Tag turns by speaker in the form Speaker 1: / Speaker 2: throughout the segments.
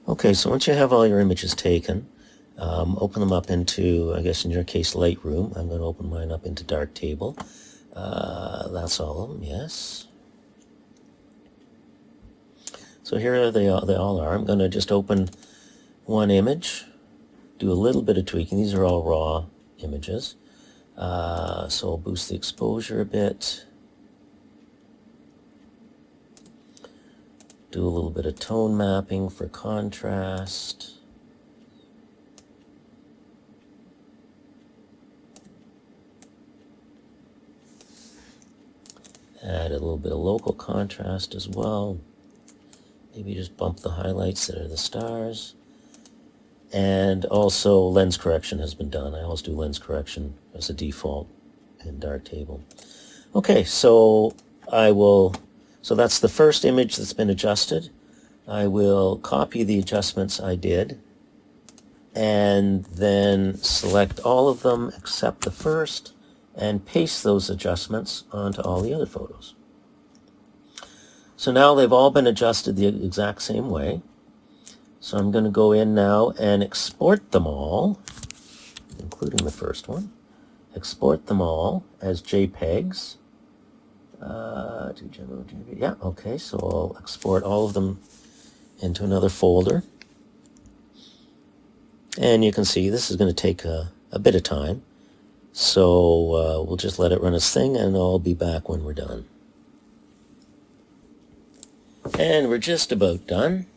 Speaker 1: Okay, so once you have all your images taken, open them up into, I guess in your case, Lightroom. I'm going to open mine up into Darktable. That's all of them, yes. So here they all are. I'm going to just open one image, do a little bit of tweaking. These are all raw images. So I'll boost the exposure a bit. Do a little bit of tone mapping for contrast. Add a little bit of local contrast as well. Maybe just bump the highlights that are the stars. And also lens correction has been done. I always do lens correction as a default in Darktable. Okay, so so that's the first image that's been adjusted. I will copy the adjustments I did and then select all of them except the first and paste those adjustments onto all the other photos. So now they've all been adjusted the exact same way. So I'm going to go in now and export them all, including the first one. Export them all as JPEGs. Yeah, okay, so I'll export all of them into another folder. And you can see this is going to take a bit of time. So we'll just let it run its thing and I'll be back when we're done. And we're just about done.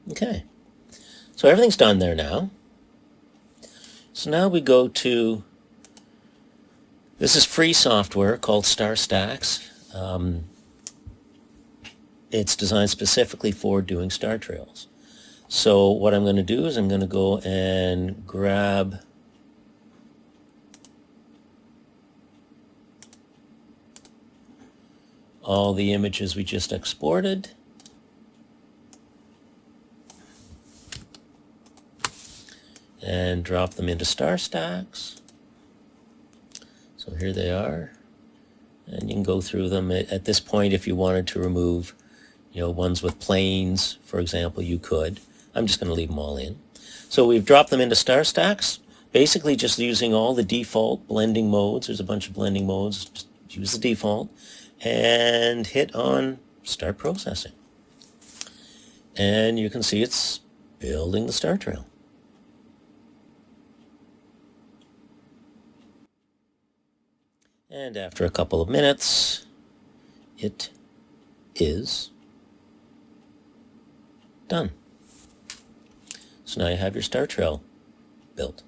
Speaker 1: Okay, so everything's done there now. So now we go to, this is free software called StaX. It's designed specifically for doing star trails. So what I'm going to do is I'm going to go and grab all the images we just exported. And drop them into StaX. So here they are. And you can go through them. At this point, if you wanted to remove, ones with planes, for example, you could. I'm just going to leave them all in. So we've dropped them into StaX, basically just using all the default blending modes. There's a bunch of blending modes. Just use the default and hit on Start Processing. And you can see it's building the star trail. And after a couple of minutes, it is done. So now you have your star trail built.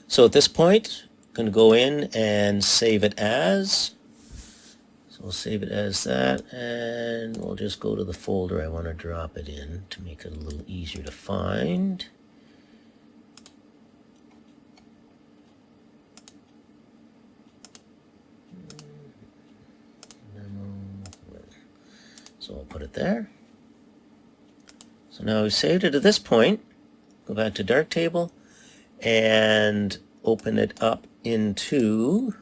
Speaker 1: So at this point, I'm going to go in and save it as. So we'll save it as that, and we'll just go to the folder I want to drop it in to make it a little easier to find. So I'll put it there. So now we've saved it at this point. Go back to Darktable and open it up into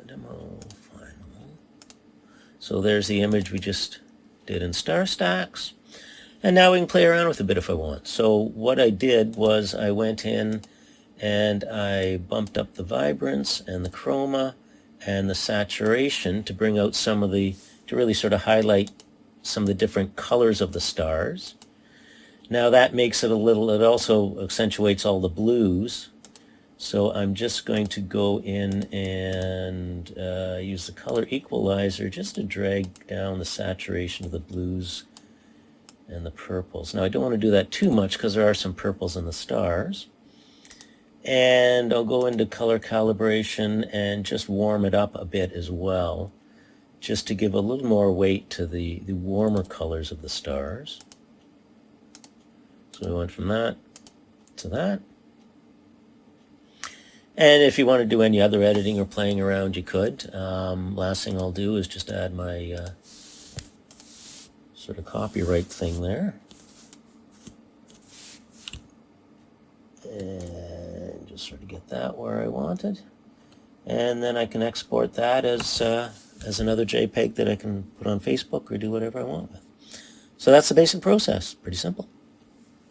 Speaker 1: demo final. So there's the image we just did in StaX. And now we can play around with it a bit if I want. So what I did was I went in and I bumped up the vibrance and the chroma and the saturation to bring out to really sort of highlight some of the different colors of the stars. Now that makes it it also accentuates all the blues. So I'm just going to go in and use the color equalizer just to drag down the saturation of the blues and the purples. Now I don't want to do that too much because there are some purples in the stars. And I'll go into color calibration and just warm it up a bit as well, just to give a little more weight to the warmer colors of the stars. So we went from that to that. And if you want to do any other editing or playing around, you could. Last thing I'll do is just add my sort of copyright thing there. and just sort of get that where I want it. And then I can export that as another JPEG that I can put on Facebook or do whatever I want with. So that's the basic process. Pretty simple.